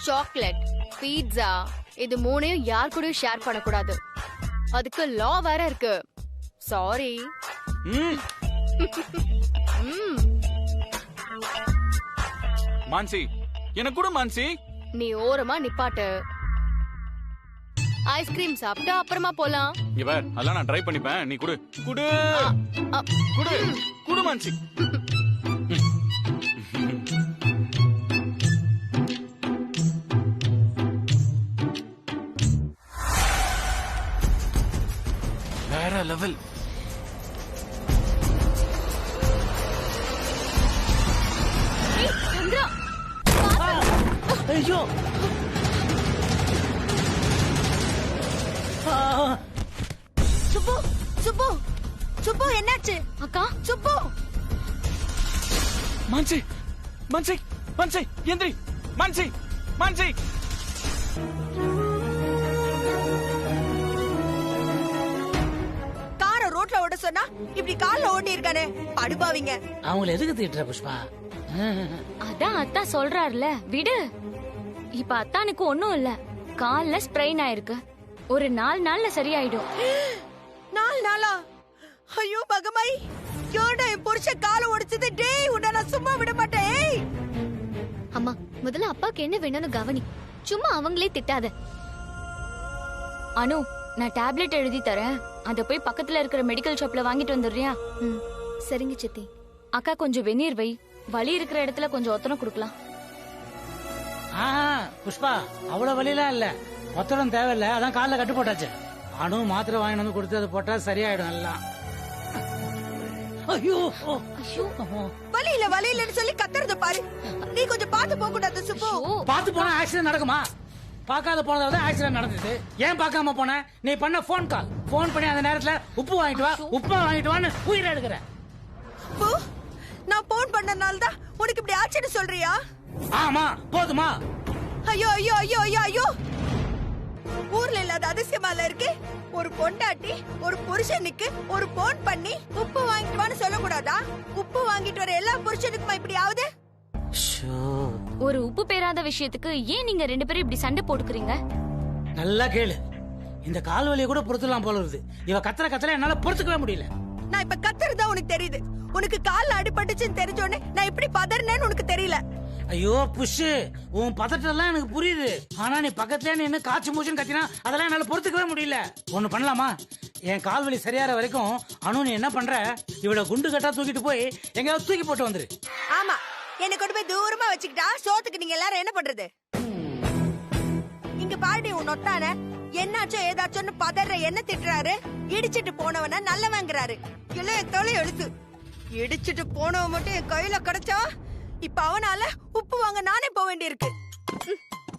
Chocolate, pizza இது மூணையும் யார் கூடயும் ஷேர் பண்ணக்கூடாது. அதுக்கு லா வேற இருக்கு. சாரி. மான்சி எனக்கு கூட மான்சி. நீ ஓரமா நிப்பாட்டு. ஐஸ்கிரீம் சாப்பிட்டு அப்புறமா போலாம். இங்க பார், அதெல்லாம் நான் ட்ரை பண்ணிப்பேன். நீ குடு குடு குடு குடு மான்சி. வேற லெவல். சந்திரா, ஐயோ சுப்பு சுப்பு சுப்பு என்னாச்சு? அக்கா சுப்பு மான்சி மான்சி மான்சி எந்திரி. மான்சி மான்சி. காரை ரோட்ல ஓட சொன்னா இப்படி கால்ல ஓட்டி இருக்கானே, படுபாவீங்க. அவங்கள எதுக்கு திட்டுற புஷ்பா? அதான் அத்தா சொல்றாருல, விடு. இப்ப அத்தானுக்கு ஒண்ணும் இல்ல, கால்ல ஸ்ப்ரெயின் ஆயிருக்கு. ஒரு 4 நாள்ல சரியாயிடும். 4 நாளா? ஐயோ பகமாய், யோடா என் புருஷ காலை உடைச்சது. டேய் உன்னை நான் சும்மா விட மாட்டேன். ஏய் அம்மா, முதல்ல அப்பாக்கு என்ன வேணும்னு கவனி. சும்மா அவங்களே திட்டாத. அனு, நான் டேப்லெட் எழுதி தரேன். அத போய் பக்கத்துல இருக்கிற மெடிக்கல் ஷாப்ல வாங்கிட்டு வந்துடுறியா? சரிங்க சித்தி. அக்கா கொஞ்சம் வெந்நீர் வை. வலி இருக்கிற இடத்துல கொஞ்சம் ஒத்தனம் கொடுக்கலாம். புஷ்பா, அவ்வளவு வலிலாம் இல்ல, ஒத்தடம் தேவையில்ல. அதான் காலில் கட்டு போட்டாச்சு. அணு மாத்திரை வாங்கி வந்து கொடுத்து அதை போட்டா சரியாயிடும் எல்லாம். ஐயோ வலி இல்ல வலி இல்லன்னு சொல்லி கத்துறத பாரு. நீ கொஞ்சம் பாத்து போக கூடாது சுப்பு. பாத்து போனா ஆக்சிடென்ட் நடக்குமா? பாக்காத போனதாவது ஆக்சிடென்ட் நடந்தது. ஏன் பாக்காம போன? நீ பண்ண போன் கால். போன் பண்ணி அந்த நேரத்துல உப்பு வாங்கிட்டு வா, உப்பா வாங்கிட்டு வான்னு உயிரை எடுக்கிற. நான் போன் பண்ணனால தான் உனக்கு இப்படி ஆச்சுன்னு சொல்றியா? ஆமா, போதுமா? ஐயோ ஐயோ ஐயோ ஐயோ ஐயோ, ஊர்ல இல்லாத அதிசயமால இருக்கு. ஒரு பொண்டாட்டி ஒரு புருஷனுக்கு ஒரு போன் பண்ணி உப்பு வாங்கிட்டு வான்னு சொல்லக்கூடாதா? உப்பு வாங்கிட்டு வர எல்லா புருஷனுக்குமா இப்படி ஆகுது? ஒரு உப்பு பேராத விஷயத்துக்கு ஏன் நீங்க 2 பேரும் இப்படி சண்டை போட்டுக்கிறீங்க? நல்லா கேளு. இந்த கால் வலியை கூட பொறுத்துலாம் போல இருக்குது. இவ கத்தல என்னால பொறுத்துக்கவே முடியல. நான் இப்ப கத்துறதா உனக்கு தெரியுது. உனக்கு கால்ல அடிபட்டுச்சுன்னு தெரிஞ்சோடனே நான் இப்படி பதறினேன்னு உனக்கு தெரியல. ஐயோ புஷ், உன் பதட்டெல்லாம் எனக்கு புரியுது. ஆனா நீ பக்கத்துல என்ன காய்ச்சி மூச்சுன்னு கத்தினா அதெல்லாம் என்னால பொறுத்துக்கவே முடியல. ஒண்ணு பண்ணலாமா? என் கால் வலி சரியாற வரைக்கும் அனு நீ என்ன பண்ற, இவள குண்டு கட்டா தூக்கிட்டு போய் எங்கயாவது தூக்கி போட்டு வந்துரு. ஆமா, என்ன கொண்டு போய் தூரமா வச்சுக்கிட்டா சோத்துக்கு நீங்க எல்லாரும் என்ன பண்றது? இங்க பாடி உன் நொத்தான என்னாச்சோ ஏதாச்சோன்னு பதற என்ன திட்டுறாரு. இடிச்சிட்டு போனவன நல்லவங்கிறாரு. இல்ல என் தொலை எழுத்து. இடிச்சிட்டு போனவன் மட்டும் என் கையில கிடைச்சா இப்ப அவனால உப்பு வாங்க நானே போக வேண்டியிருக்கு.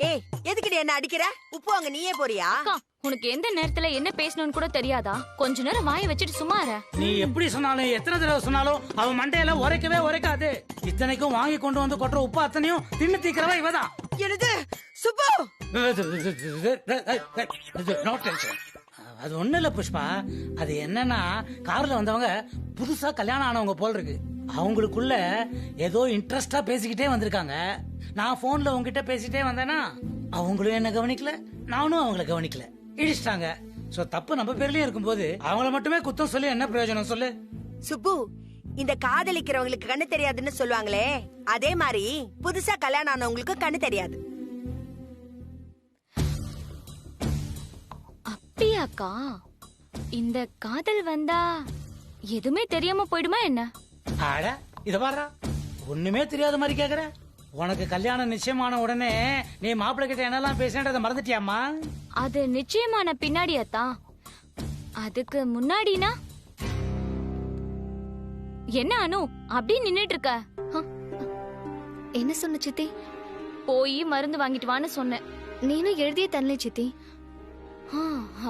ஏய், எதுக்குடி என்ன அடிக்கிற? உப்பு வாங்க நீயே போறியா? அக்கா, உனக்கு எந்த நேரத்துல என்ன பேசணும்னு கூட தெரியாதா? கொஞ்ச நேரம் வாயை வச்சுட்டு சும்மா இரு. நீ எப்படி சொன்னாலும் எத்தனை தடவை சொன்னாலும் அவன் மண்டையில உரைக்கவே உரைக்காது. இத்தனைக்கும் வாங்கி கொண்டு வந்து கொட்டுற உப்பு அத்தனையும் தின்னு தீக்கிறவா இவதான். எழுது சுப்பு. அது ஒண்ணு இல்ல புஷ்பா, அது என்னன்னா கார்ல வந்தவங்க புதுசா கல்யாணம் ஆனவங்க போல் இருக்கு. அவங்களுக்குள்ள ஏதோ இன்ட்ரெஸ்டா பேசிக்கிட்டே வந்திருக்காங்க. நான் போன்ல உங்ககிட்ட பேசிட்டே வந்தேனா அவங்களும் என்ன கவனிக்கல, நானும் அவங்கள கவனிக்கல, இடிச்சிட்டாங்க. சோ தப்பு நம்ம பேர்லயும் இருக்கும்போது அவங்கள மட்டுமே குத்தம் சொல்லி என்ன பிரயோஜனம் சொல்லு? சுப்பு, இந்த காதலிக்கிறவங்களுக்கு கண்ணு தெரியாதுன்னு சொல்லுவாங்களே, அதே மாதிரி புதுசா கல்யாணம் ஆனவங்களுக்கு கண்ணு தெரியாது. அப்படியாக்கா? இந்த காதல் வந்தா எதுவுமே தெரியாம போயிடுமா என்ன? ஆட இத பாரு, ஒண்ணுமே தெரியாத மாதிரி கேக்குற. உனக்கு கல்யாணம் நிச்சயமான உடனே நீ மாப்பிள்ளை கிட்ட என்னெல்லாம் பேசினதை மறந்துட்டியாமா? அது நிச்சயமான பின்னாடி அத்தா. அதுக்கு முன்னாடினா என்ன அனு அப்படி நின்னுட்டு இருக்க? என்ன சொன்ன சித்தி? போய் மருந்து வாங்கிட்டு வான்னு சொன்னேன். நீனும் எழுதியே தரல சித்தி.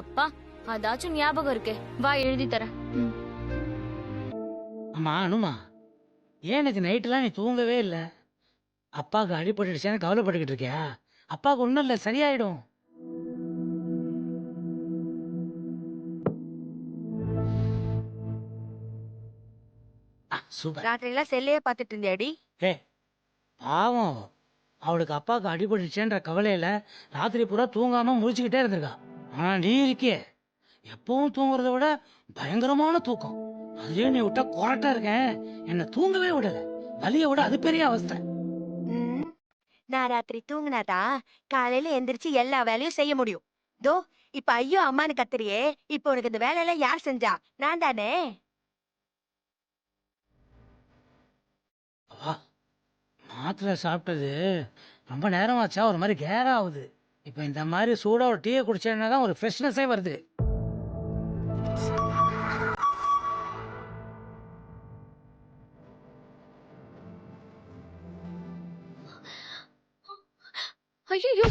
அப்பா, அதாச்சும் ஞாபகம் இருக்கே. வா எழுதி தரேன். அம்மா அனுமா, ஏன் இது நைட்டுலாம் நீ தூங்கவே இல்லை? அப்பாவுக்கு அடிபட்டுடுச்சேன்னு கவலைப்பட்டுக்கிட்டு இருக்கியா? அப்பாவுக்கு ஒன்றும் இல்லை, சரியாயிடும். சூப்பர். ராத்திரி எல்லாம் செல்லையே பாத்துட்டு இருந்தியாடி? ஏ பாவம், அவளுக்கு அப்பாவுக்கு அடிபட்டுச்சேன்ற கவலையில ராத்திரி பூரா தூங்காம முழிச்சுக்கிட்டே இருந்திருக்கா. ஆனா நீ இருக்கியே, எப்பவும் தூங்குறத விட பயங்கரமான தூக்கம். அதுலயே நீ விட்டா கொரட்டா இருக்கேன், என்ன தூங்கவே விடல. வலிய விட அது பெரிய அவஸ்தை. ம், நான் ராத்திரி தூங்குனாதான் காலையில எந்திரிச்சு எல்லா வேலையும் செய்ய முடியும். தோ இப்ப ஐயோ அம்மானு கத்துறியே, இப்ப உனக்கு இந்த வேலையெல்லாம் யார் செஞ்சா? நான் தானே. வா, மாத்திரை சாப்பிட்டது ரொம்ப நேரமாச்சா, ஒரு மாதிரி கேரா ஆகுது. இப்போ இந்த மாதிரி சூடா ஒரு டீயை குடிச்சேன்னா தான் ஒரு ஃப்ரெஷ்னஸே வருது. ஐயோ,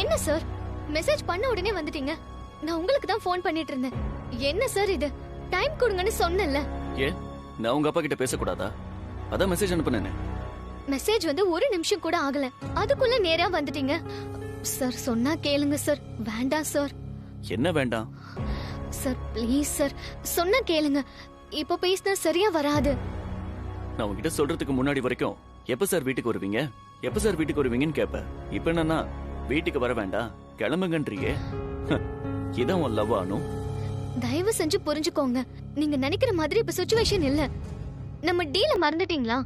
என்ன சார் மெசேஜ் பண்ண உடனே வந்துட்டீங்க? நான் உங்களுக்கு தான் ஃபோன் பண்ணிட்டு இருந்தேன். என்ன சார் இது? டைம் கொடுங்கன்னு சொன்னேன்ல. ஏன் நான் உங்க அப்பா கிட்ட பேசக்கூடாதா? அதான் மெசேஜ் அனுப்புனேனே. மெசேஜ் வந்து ஒரு நிமிஷம் கூட ஆகல, அதுக்குள்ள நேரா வந்துட்டீங்க. சார் சொன்னா கேளுங்க சார். வேண்டாம் சார். என்ன வேண்டாம்? சார் ப்ளீஸ் சார், சொன்னா கேளுங்க. இப்போ பேசினா சரியா வராது. நான் உங்ககிட்ட சொல்றதுக்கு முன்னாடி வரைக்கும் எப்ப சார் வீட்டுக்கு வருவீங்க, எப்ப சார் வீட்டுக்கு வருவீங்கன்னு கேட்பேன். இப்ப என்னன்னா வீட்டுக்கு வர வேண்டாம் கிளம்புங்கன்றியே. இதான் உன் லவ் ஆனு? தயவு செஞ்சு புரிஞ்சுக்கோங்க, நீங்க நினைக்கிற மாதிரி இப்ப சிச்சுவேஷன் இல்ல. நம்ம டீல மறந்துட்டீங்களா?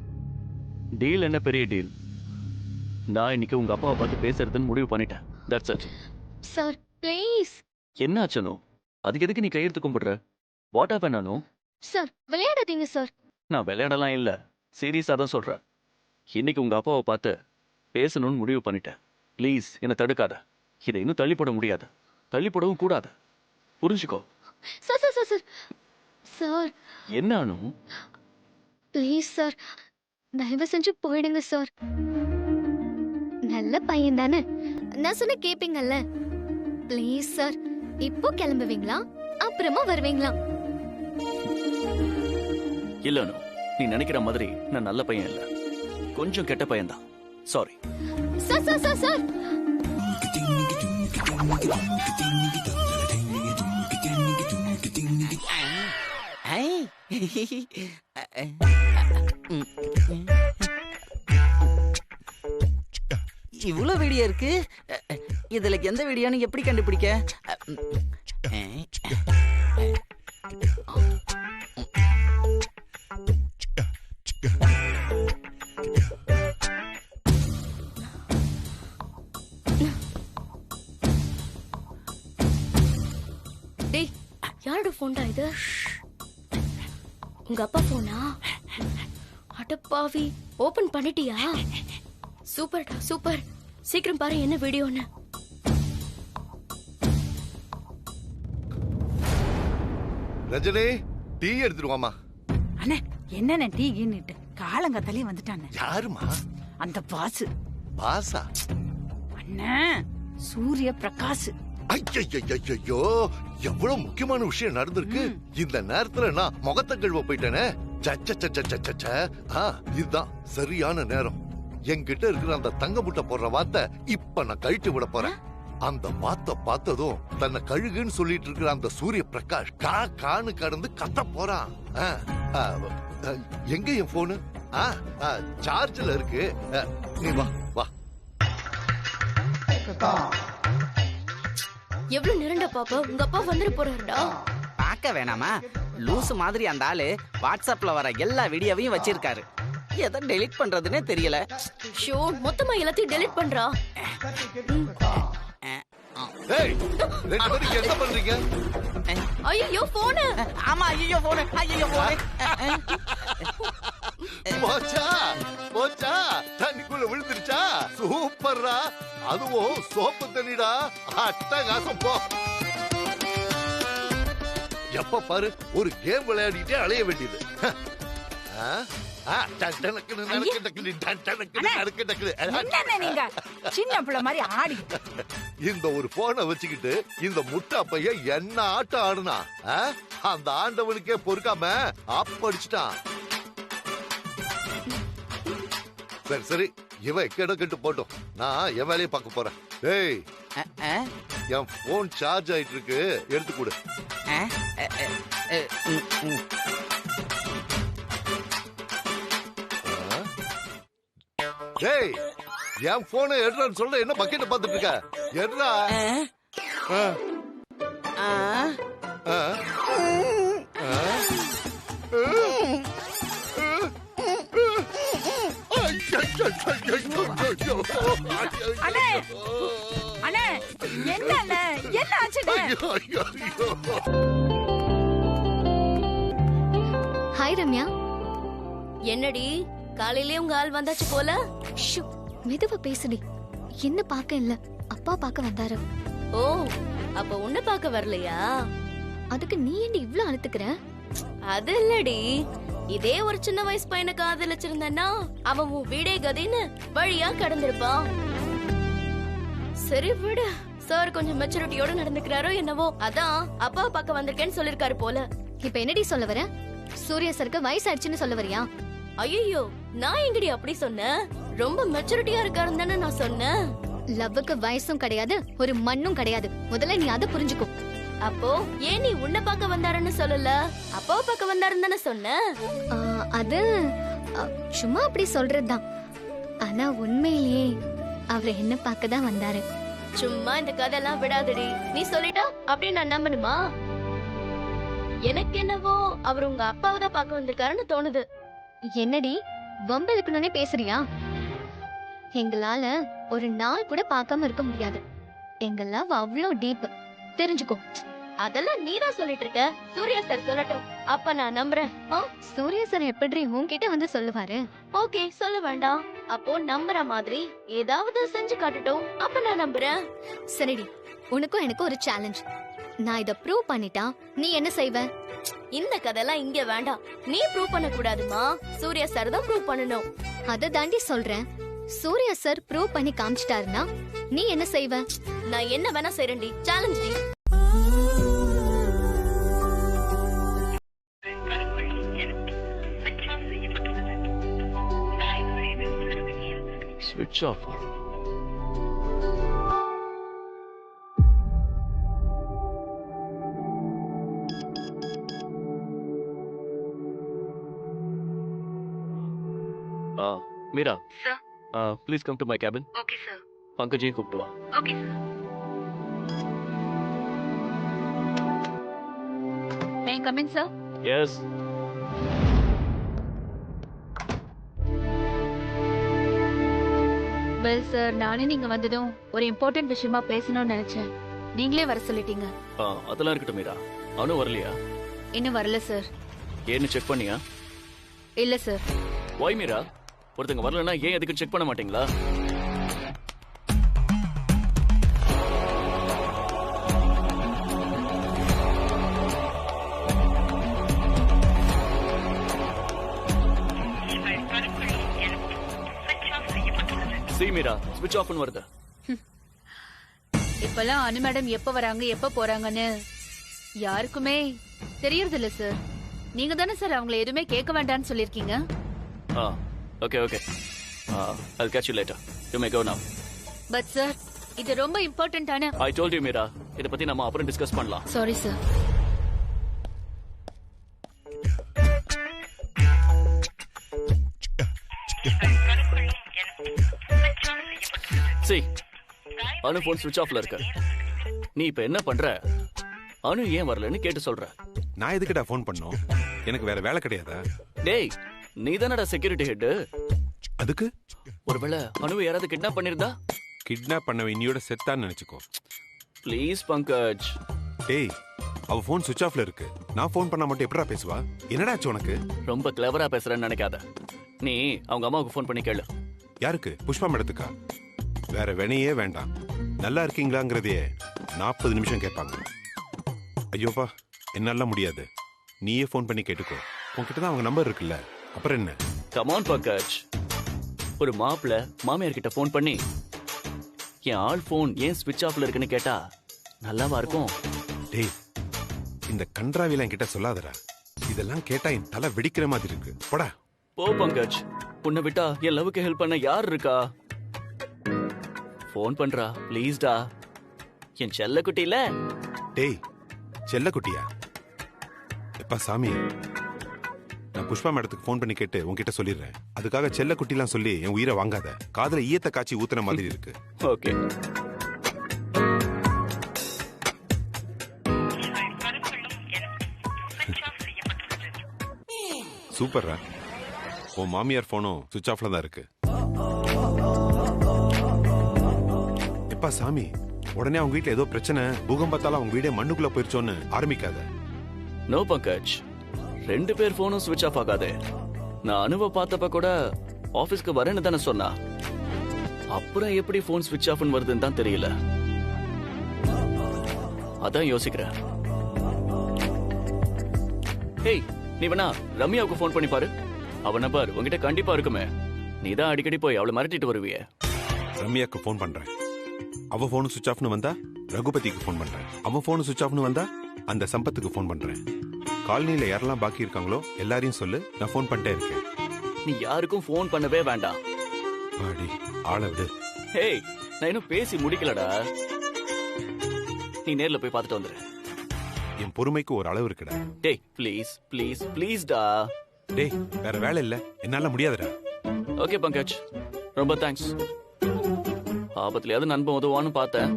டீல் என்ன பெரிய டீல்? நான் இன்னைக்கு உங்க அப்பாவை பார்த்து பேசுறதுன்னு முடிவு பண்ணிட்டேன். That's it. Sir please. என்ன ஆச்சனோ? அதுக்கு எதுக்கு நீ கையெழுத்து கும்பிடுற? வாட் ஹேப்பன் நானு? சார் விளையாடாதீங்க சார். நான் விளையாடலாம் இல்ல, சீரியஸா தான் சொல்றேன். இன்னைக்கு உங்க அப்பாவை பார்த்து பேசணும்னு முடிவு பண்ணிட்டேன். ப்ளீஸ் என்னை தடுக்காத. இதை இன்னும் தள்ளிப்பட முடியாது, தள்ளிப்படவும் கூடாது. புரிஞ்சுக்கோ. Sir sir sir sir sir என்ன அனு? ப்ளீஸ் சார், தயவு செஞ்சு போயிடுங்க சார். நல்ல பையன் தானே, நான் சொன்ன கேப்பீங்கல்ல. ப்ளீஸ் சார், இப்போ கிளம்புவீங்களா அப்புறமா வருவீங்களா? இல்ல அனு, நீ நினைக்கிற மாதிரி நான் நல்ல பையன் இல்ல, கொஞ்சம் கெட்ட பையன் தான். Sorry. Sir sir sir sir இவ்வளவு வீடியோ இருக்கு, இதுல எந்த வீடியோன்னு எப்படி கண்டுபிடிக்க? டேய், யாரோட போன்டா இது? உங்க அப்பா போனா? அடப்பாவி, ஓபன் பண்ணிட்டியா? சூப்பர்டா சூப்பர். சீக்கிரம் பாரு என்ன வீடியோன்னு. ரஜினி, டீ எடுத்துட்டு வாமா. அண்ணே, என்னண்ணே டீ கீன்னுட்டு காலங்கத்தாலே வந்துட்டானே. யாருமா? அந்த பாசு. பாசா? அண்ணே, சூரிய பிரகாஷ். ஐயோ, எவ்வளவு முக்கியமான விஷயம் நடந்திருக்கு. இந்த நேரத்துல நான் முகத்தை கழுவ போயிட்டேனே. இதுதான் சரியான நேரம். என்கிட்ட இருக்கிற அந்த தங்க முட்டை போடுற வார்த்தை இப்ப நான் கழிட்டு விட போறேன். அந்த வார்த்தை பார்த்ததும் தன்னை கழுகுன்னு சொல்லிட்டு இருக்கிற அந்த சூரிய பிரகாஷ் காணு கடந்து கத்த போறான். எங்க என் போனு? சார்ஜ்ல இருக்கு. நீ வா வா. எவ்வளவு நிரண்ட பாப்பா, உங்க அப்பா வந்துட போறாருடா. பார்க்க வேணாமா? லூசு மாதிரி அந்த ஆளு வாட்ஸ்அப்ல வர எல்லா வீடியோவையும் வச்சிருக்காரு. எதை டெலீட் பண்றதுன்னே தெரியல. ஷோ, மொத்தமா எல்லாத்தையும் டெலீட் பண்றா. ஏய், ரெண்டு பேரும் என்ன பண்றீங்க? ஐயோ போன். ஆமா, ஐயோ போன், ஐயோ போன். போச்சா போச்சா, தண்ணிக்குள்ள விழுந்துருச்சா? சூப்பர்ரா. அதுவும் சோப்பு தண்ணிடா, அட்டகாசம். போ. எப்ப பாரு ஒரு கேம் விளையாடிட்டே அலைய வேண்டியது. நீங்க சின்ன பிள்ளை மாதிரி ஆடி இந்த ஒரு போனை வச்சுக்கிட்டு இந்த முட்டா பையன் என்ன ஆட்டம் ஆடுனா, அந்த ஆண்டவனுக்கே பொறுக்காம அப்படிச்சிட்டான். சரி சரி, இவன் எக்கேடோ கெட்டு போட்டோம், நான் என் வேலையை பார்க்க போறேன். டேய், என் போன் சார்ஜ் ஆயிட்டு இருக்கு, எடுத்து கொடு. டேய் என் போனை எடுறான்னு சொல்ல என்ன பக்கெட்ட பாத்துட்டு இருக்க? எடுறா. அண்ணே அண்ணே என்ன அண்ணே என்ன ஆச்சுண்ணே? ஹாய் ரம்யா. என்னடி காலையிலே உங்க ஆள் வந்தாச்சு போல? ஷூ, மெதுவா பேசுடி. என்ன பார்க்க இல்ல, அப்பா பார்க்க வந்தாரு. ஓ, அப்ப உன்னை பார்க்க வரலையா? அதுக்கு நீ ஏண்டி இவ்ளோ அழுத்துக்கிற? அது இல்லடி, இதே ஒரு சின்ன வயசு பையனை காதலிச்சிருந்தா அவன் உன் வீடே கதின்னு வழியா கடந்திருப்பான். சரி விடு, சார் கொஞ்சம் மெச்சூரிட்டியோட நடந்துக்கிறாரோ என்னவோ, அதான் அப்பா பார்க்க வந்திருக்கேன்னு சொல்லிருக்காரு போல. இப்ப என்னடி சொல்ல வர? சூர்யா சருக்கு வயசாயிடுச்சுன்னு சொல்ல வரியா? ஐயோ, நான் எங்கடி அப்படி சொன்னேன்? ரொம்ப மெச்சூரிட்டியா இருக்காருன்னு தானே நான் சொன்னேன். லவ்வுக்கு வயசும் கிடையாது, ஒரு மண்ணும் கிடையாது. முதல்ல நீ அதை புரிஞ்சுக்கோ. அப்போ ஏன் நீ உன்னை பார்க்க வந்தாருன்னு சொல்லல, அப்பாவை பார்க்க வந்தாருன்னு தானே சொன்ன? அது சும்மா அப்படி சொல்றதுதான். ஆனா உண்மையிலேயே அவர் என்ன பார்க்க தான் வந்தாரு. சும்மா இந்த கதையெல்லாம் விடாதடி. நீ சொல்லிட்டா அப்படியே நான் நம்பணுமா? எனக்கு என்னவோ அவர் உங்க அப்பாவை தான் பார்க்க வந்திருக்காருன்னு தோணுது. என்னடி வம்பெழுக்கணும்னே பேசுறியா? எங்களால ஒரு நாள் கூட பார்க்காம இருக்க முடியாது. எங்க லவ் அவ்வளோ டீப், தெரிஞ்சுக்கோ. அதெல்லாம் நீதான் சொல்லிட்டு இருக்க. சூர்யா சார் சொல்லட்டும், அப்ப நான் நம்புறேன். சூர்யா சார் எப்படி உன்கிட்ட வந்து சொல்லுவாரு? ஓகே, சொல்ல வேண்டாம். அப்போ நம்புற மாதிரி ஏதாவது செஞ்சு காட்டட்டும், அப்ப நான் நம்புறேன். சரிடி, உனக்கும் எனக்கும் ஒரு சேலஞ்ச். நான் இத ப்ரூவ் பண்ணிட்டா நீ என்ன செய்வ? இந்த கதையெல்லாம் இங்க வேண்டாம். நீ ப்ரூவ் பண்ண கூடாதுமா, சூர்யா சார் தான் ப்ரூவ் பண்ணணும். அத தாண்டி சொல்றேன். சூர்யா சார் ப்ரூவ் பண்ணி காமிச்சிட்டாருன்னா நீ என்ன செய்வ? நான் என்ன வேணா செய்றேன்டி. சேலஞ்ச் டி. ஸ்விட்ச் off. Meera, please come to my cabin. Okay sir. பங்கஜையும் கூப்பிட்டு வா. Okay sir. May I come in sir? Yes. Well sir, நானே நீங்க வந்ததும் ஒரு இம்பார்ட்டன்ட் விஷயமா பேசணும்னு நினைச்சேன். நீங்களே வர சொல்லிட்டீங்க. அதெல்லாம் இருக்கட்டும் மீரா. அனு வரலையா? இன்னும் வரல சார். ஏன்னு செக் பண்ணியா? இல்ல சார். வாய் மீரா, ஒருத்தங்க வரலன்னா ஏன் எதுக்கு செக் பண்ண மாட்டீங்களா? மீரா, ஸ்விட்ச் ஆஃப்னு வருது. இப்பெல்லாம் அனு மேடம் எப்ப வராங்க எப்ப போறாங்கன்னு யாருக்குமே தெரியறது இல்ல சார். நீங்க தானே சார் அவங்கள எதுவுமே கேட்க வேண்டாம்னு சொல்லிருக்கீங்க. Okay okay, I'll catch you later. You may go now. But sir, இது ரொம்ப இம்பார்ட்டன்ட்டான. I told you மீரா, இத பத்தி நாம அப்புறம் டிஸ்கஸ் பண்ணலாம். Sorry sir. See, அனு போன் ஸ்விட்ச் ஆஃப்ல இருக்கு. நீ இப்ப என்ன பண்ற? அனு ஏன் வரலன்னு கேட்டு சொல்ற. நான் எதுக்குடா போன் பண்ணோம்? எனக்கு வேற வேலை கிடையாதா? டேய், நீ தானடா செக்யூரிட்டி ஹெட். அதுக்கு ஒருவேளை அனுவை யாராவது கிட்னாப் பண்ணிருந்தா? கிட்னாப் பண்ணவன் இன்னியோட செத்தான்னு நினைச்சுக்கோ. ப்ளீஸ் பங்கஜ். டேய், அவ போன் ஸ்விட்ச் ஆஃப்ல இருக்கு. நான் போன் பண்ணா மட்டும் எப்படா பேசுவா? என்னடா ஆச்சு உனக்கு? ரொம்ப கிளவரா பேசுறேன்னு நினைக்காத. நீ அவங்க அம்மாவுக்கு போன் பண்ணி கேளு. யாருக்கு? புஷ்பா மேடத்துக்கா? வேற வினையே வேண்டாம். நல்லா இருக்கீங்களாங்கிறதே 40 நிமிஷம் கேட்பாங்க. ஐயோப்பா, என்னால முடியாது. நீயே போன் பண்ணி கேட்டுக்கோ. உன்கிட்ட தான் அவங்க நம்பர் இருக்குல்ல, அப்புறம் என்ன? Come on Pankaj. ஒரு மாப்பிள்ள மாமியார் கிட்ட போன் பண்ணி என் ஆள் போன் ஏன் ஸ்விட்ச் ஆஃப்ல இருக்குன்னு கேட்டா நல்லாவா இருக்கும்? டேய், இந்த கன்றாவில என்கிட்ட சொல்லாதடா. இதெல்லாம் கேட்டா என் தலை வெடிக்கிற மாதிரி இருக்கு. போடா. போ பங்கஜ். உன்னை விட்டா என் லவ்வுக்கு ஹெல்ப் பண்ண யார் இருக்கா? போன் பண்றா ப்ளீஸ்டா. என் செல்ல குட்டில. டேய், செல்ல குட்டியா? எப்பா சாமி, நான் புஷ்பா மேடத்துக்கு ஃபோன் பண்ணி கேட்டு உன்கிட்ட சொல்லிடுறேன். அதுக்காக செல்ல குட்டிலாம் சொல்லி என் உயிரை வாங்காத. காதுல ஈயத்தை காய்ச்சி ஊத்துன மாதிரி இருக்கு. ஓகே. சூப்பர்ரா. உன் மாமியார் போனும் சுவிட்ச் ஆஃப்ல தான் இருக்கு. எப்பா சாமி, உடனே அவங்க வீட்டுல ஏதோ பிரச்சனை, பூகம்பத்தால அவங்க வீடே மண்ணுக்குள்ள போயிருச்சோன்னு ஆரம்பிக்காத. நோ பங்கஜ், 2 பேர் போனும் சுவிட்ச் ஆஃப் ஆகாதே. நான் அனுபவ பார்த்தப்ப கூட ஆபீஸ்க்கு வரேன்னு தானே சொன்னா. அப்புறம் எப்படி போன் சுவிட்ச் ஆஃப்னு வருதுன்னு தான் தெரியல. அதான் யோசிக்கிறேன். ஹேய், நீ வேணா ரம்யாவுக்கு போன் பண்ணி பாரு. அவ நம்பர் உங்ககிட்ட கண்டிப்பா இருக்குமே. நீ தான் அடிக்கடி போய் அவளை மிரட்டிட்டு வருவியே. ரம்யாக்கு போன் பண்றேன். அவ போனு சுவிட்ச் ஆஃப்னு வந்தா ரகுபதிக்கு போன் பண்றேன். அவன் போனு சுவிட்ச் ஆஃப்னு வந்தா அந்த சம்பத்துக்கு போன் பண்றேன். காலனில யாரெல்லாம் பாக்கி இருக்காங்களோ எல்லாரையும் சொல்லு, நான் போன் பண்ணிட்டே இருக்கேன். நீ யாருக்கும் போன் பண்ணவே வேண்டாம். பாடி ஆள விடு. ஹேய், நான் இன்னும் பேசி முடிக்கலடா. நீ நேர்ல போய் பார்த்துட்டு வந்துரு. என் பொறுமைக்கு ஒரு அளவு இருக்குடா. டேய் ப்ளீஸ் ப்ளீஸ் ப்ளீஸ்டா. டேய், வேற வேலை இல்ல, என்னால முடியாதுடா. ஓகே பங்கஜ், ரொம்ப தேங்க்ஸ். ஆபத்துலயாவது நண்பன் உதவான்னு பார்த்தேன்.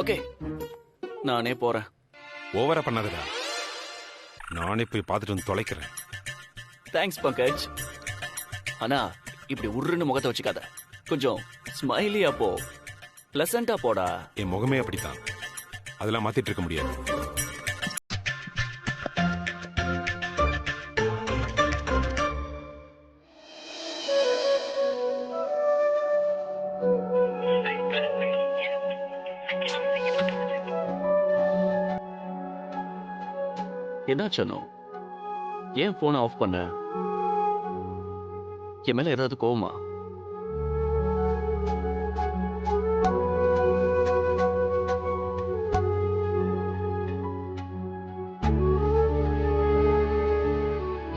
ஓகே, நானே போறேன். ஓவரா பண்ணாதடா. நானே போய் பார்த்துட்டு வந்து தொலைக்கிறேன். தேங்க்ஸ் பங்கஜ். ஆனா இப்படி உருன்னு முகத்தை வச்சுக்காத. கொஞ்சம் ஸ்மைலியா போ, பிளசண்டா போடா. என் முகமே அப்படித்தான், அதெல்லாம் மாத்திட்டு இருக்க முடியாது. என்னாச்சனோ? ஏன் போனை ஆஃப் பண்ண? என் மேல ஏதாவது கோவமா?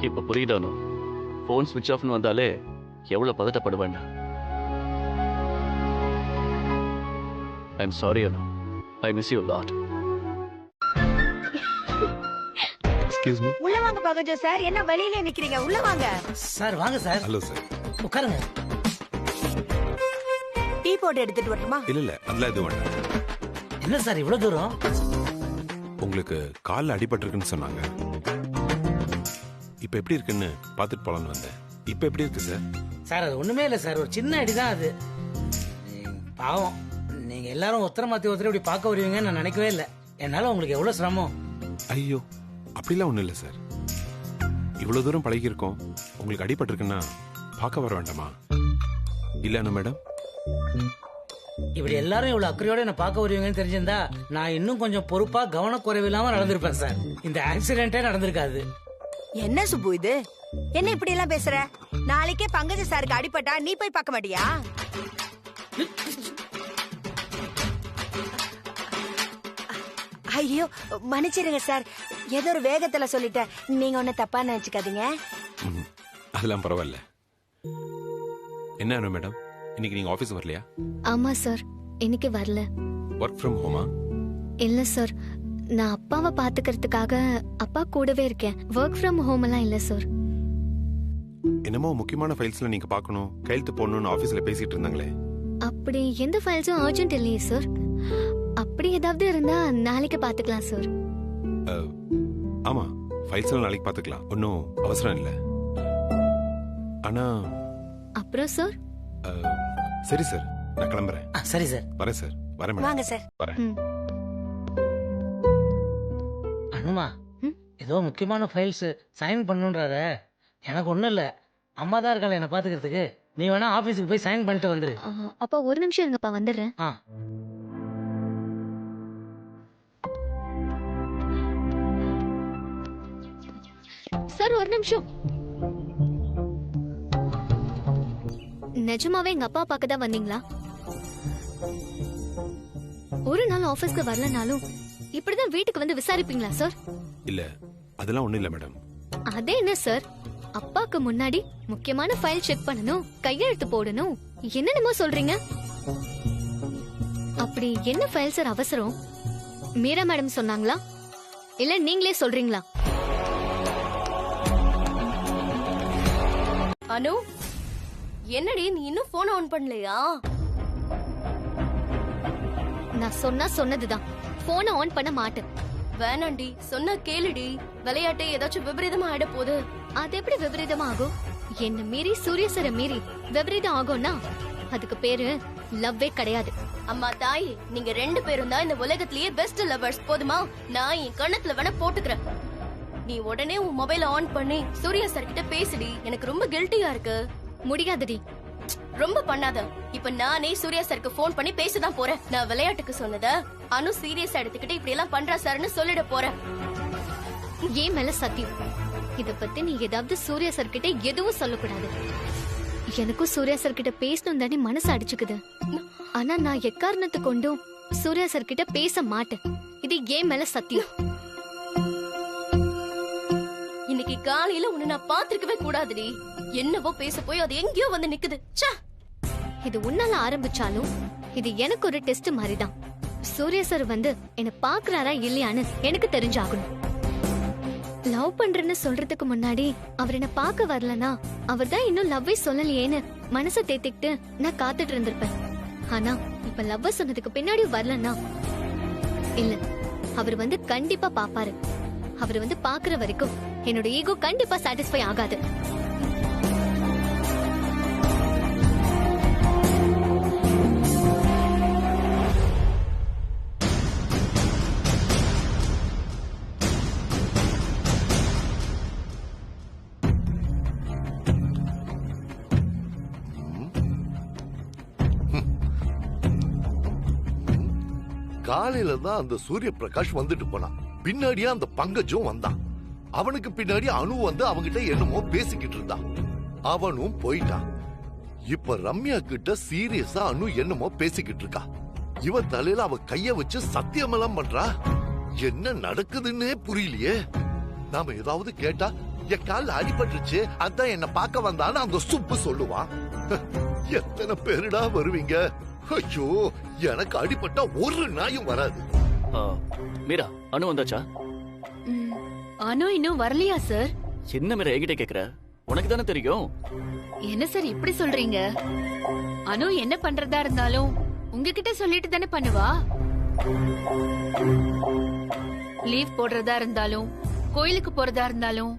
இப்ப புரியுதானோ? போன் சுவிட்ச் ஆஃப்னு வந்தாலே எவ்வளவு பதட்டப்படுவேன். I'm sorry Anu. I miss you lot. Excuse me. உள்ள வாங்க பகஜோ சார். என்ன வெளியில நிக்கிறீங்க? உள்ள வாங்க சார். வாங்க சார். Hello sir. உட்காருங்க. டீ போட்டு எடுத்துட்டு வரட்டுமா? இல்ல அதெல்லாம் எதுவும் வேண்டாம். என்ன சார் இவ்வளவு தூரம்? உங்களுக்கு கால்ல அடிபட்டிருக்குன்னு சொன்னாங்க. இப்ப எப்படி இருக்குன்னு பாத்துட்டு போலான்னு வந்தேன். இப்ப எப்படி இருக்கு சார்? சார் அது ஒண்ணுமே இல்ல சார், ஒரு சின்ன அடிதான் அது. பாவம், நீங்க எல்லாரும் ஒருத்தர மாத்தி ஒருத்தர் இப்படி பார்க்க வருவீங்கன்னு நான் நினைக்கவே இல்லை. என்னால உங்களுக்கு எவ்வளவு சிரமம். ஐயோ, அப்படிலாம் ஒண்ணும் இல்ல சார். இவ்வளவு தூரம் பழகி இருக்கோம், உங்களுக்கு அடிபட்டிருக்குன்னா பார்க்க வர வேண்டாமா? இல்ல மேடம், இப்படி எல்லாரும் இவ்வளவு அக்கறையோட என்ன பார்க்க வருவீங்கன்னு தெரிஞ்சிருந்தா நான் இன்னும் கொஞ்சம் பொறுப்பா கவனக்குறைவு இல்லாம நடந்திருப்பேன் சார். இந்த ஆக்சிடென்டே நடந்திருக்காது. என்ன சுப்பு இது? என்ன இப்படி எல்லாம் பேசுற? நாளைக்கே பங்கஜ சாருக்கு அடிபட்டா நீ போய் பார்க்க மாட்டியா? ஐயோ மன்னிச்சிருங்க சார், ஏதோ ஒரு வேகத்துல சொல்லிட்டேன். நீங்க ஒன்னும் தப்பா நினைச்சுக்காதீங்க. அதெல்லாம் பரவாயில்ல. என்ன மேடம், இன்னைக்கு நீங்க ஆபீஸ் வரலையா? ஆமா சார், இன்னைக்கு வரல. ஒர்க் ஃப்ரம் ஹோமா? இல்ல சார், நான் அப்பாவை பாத்துக்கிறதுக்காக அப்பா கூடவே இருக்கேன். ஒர்க் ஃப்ரம் ஹோம் எல்லாம் இல்ல சார். என்னமோ முக்கியமான ஃபைல்ஸ்ல நீங்க பார்க்கணும், கையெழுத்து போடணும்னு ஆபீஸ்ல பேசிட்டு இருந்தாங்களே. அப்படி எந்த ஃபைல்ஸும் அர்ஜென்ட் இல்லையே சார். அப்படி ஏதாவது இருந்தா நாளைக்கு பாத்துக்கலாம் சார். ஆமா, ஃபைல்ஸ் எல்லாம் நாளைக்கு பாத்துக்கலாம், ஒன்னும் அவசரம் இல்ல. ஆனா அப்புறம் சார்? சரி சார், நான் கிளம்புறேன். சரி சார். வரேன் சார். வரேன் வாங்க சார். வரேன். அனுமா, ஏதோ முக்கியமான ஃபைல்ஸ் சைன் பண்ணுன்றாரு. எனக்கு ஒண்ணும் இல்ல, அம்மா தான் இருக்காள் என்ன பாத்துக்கிறதுக்கு. நீ வேணா ஆபீஸுக்கு போய் சைன் பண்ணிட்டு வந்துரு. அப்பா ஒரு நிமிஷம் இருங்கப்பா, வந்துடுறேன். சார் ஒரு நிமிஷம். நிஜமாவே எங்க அப்பா பார்க்க தான் வந்தீங்களா? ஒரு நாள் ஆபீஸ்க்கு வரலனாலும் இப்படிதான் வீட்டுக்கு வந்து விசாரிப்பீங்களா சார்? இல்ல, அதெல்லாம் ஒண்ணும் இல்ல மேடம். அதே என்ன சார், அப்பாக்கு முன்னாடி முக்கியமான ஃபைல் செக் பண்ணணும், கையெழுத்து போடணும், என்னென்னமோ சொல்றீங்க. அப்படி என்ன ஃபைல் சார் அவசரம்? மீரா மேடம் சொன்னாங்களா இல்ல நீங்களே சொல்றீங்களா? அனு என்னடி நீ இன்னும் போன் ஆன் பண்ணலையா? நான் சொன்னதுதான், போனை ஆன் பண்ண மாட்டேன். வேணாண்டி, சொன்னா கேளுடி. விளையாட்டே ஏதாச்சும் விபரீதமா ஆயிட போகுது. அது எப்படி விபரீதம் ஆகும்? என்ன மீறி சூரிய சாரை மீறி விபரீதம் ஆகும்னா அதுக்கு பேரு லவ்வே கிடையாது. அம்மா தாய், நீங்க 2 பேரும் தான் இந்த உலகத்திலேயே பெஸ்ட் லவர்ஸ். போதுமா? நான் என் கண்ணத்துல வேணா போட்டுக்கிறேன். நீ உடனே உன் மொபைல ஆன் பண்ணி சூர்யா சார் கிட்ட பேசுடி. எனக்கு ரொம்ப கில்ட்டியா இருக்கு. முடியாதடி. ரொம்ப பண்ணாத. இப்ப நானே சூர்யா சாருக்கு போன் பண்ணி பேசதான் போறேன். நான் விளையாட்டுக்கு சொன்னத அனு சீரியஸா எடுத்துக்கிட்டு இப்படி எல்லாம் பண்றா சார்னு சொல்லிட போறேன். ஏன் மேல சத்தியம், இத பத்தி நீ ஏதாவது சூர்யா சார் கிட்ட எதுவும் சொல்லக்கூடாது. எனக்கும் சூர்யா சார் கிட்ட பேசணும் தானே மனசு அடிச்சுக்குது. ஆனா நான் எக்காரணத்தை கொண்டும் சூர்யா சார் கிட்ட பேச மாட்டேன். இது ஏன் மேல சத்தியம். இன்னைக்கு காலையில உன்னை நான் பாத்திருக்கவே கூடாதுடி. என்னவோ பேச போய் அது எங்கேயோ வந்து நிக்குது. இது உன்னால ஆரம்பிச்சாலும் இது எனக்கு ஒரு டெஸ்ட் மாதிரிதான். சூர்யா சார் வந்து என்ன பாக்குறாரா இல்லையான்னு எனக்கு தெரிஞ்சாகணும். லவ் பண்றேன்னு சொல்றதுக்கு முன்னாடி அவர் என்ன பாக்க வரலனா அவர் தான் இன்னும் லவ்வே சொல்லலையேன்னு மனசை தேத்திக்கிட்டு நான் காத்துட்டு இருந்திருப்பேன். ஆனா இப்ப லவ் சொன்னதுக்கு பின்னாடி வரலனா இல்ல, அவர் வந்து கண்டிப்பா பாப்பாரு. அவர் வந்து பாக்குற வரைக்கும் என்னோட ஈகோ கண்டிப்பா சாட்டிஸ்ஃபை ஆகாது. காலையில தான் அந்த சூரிய பிரகாஷ் வந்துட்டு போனான். பின்னாடியே அந்த பங்கஜும் வந்தான். அவனுக்கு பின்னாடி அனு வந்து அவங்கிட்ட என்னமோ பேசிக்கிட்டு இருந்தான். அவனும் போயிட்டான். இப்ப ரம்யா கிட்ட சீரியஸா அனு என்னமோ பேசிக்கிட்டு இருக்கா. இவ தலையில அவ கைய வச்சு சத்தியமெல்லாம் பண்றா. என்ன நடக்குதுன்னே புரியலையே. நாம ஏதாவது கேட்டா என் கால அடிபட்டுருச்சு, அதான் என்ன பார்க்க வந்தான்னு அந்த சுப்பு சொல்லுவான். எத்தனை பேருடா வருவீங்க? ஐயோ, எனக்கு அடிபட்டா ஒரு நாயும் வராது. மீரா, அனு வந்தாச்சா? அனு இன்னும் வரலையா சார்? என்ன மீரா என்கிட்ட கேக்குற? உனக்கு தானே தெரியும். என்ன சார் இப்படி சொல்றீங்க? அனு என்ன பண்றதா இருந்தாலும் உங்ககிட்ட சொல்லிட்டு தானே பண்ணுவா. லீவ் போடுறதா இருந்தாலும் கோயிலுக்கு போறதா இருந்தாலும்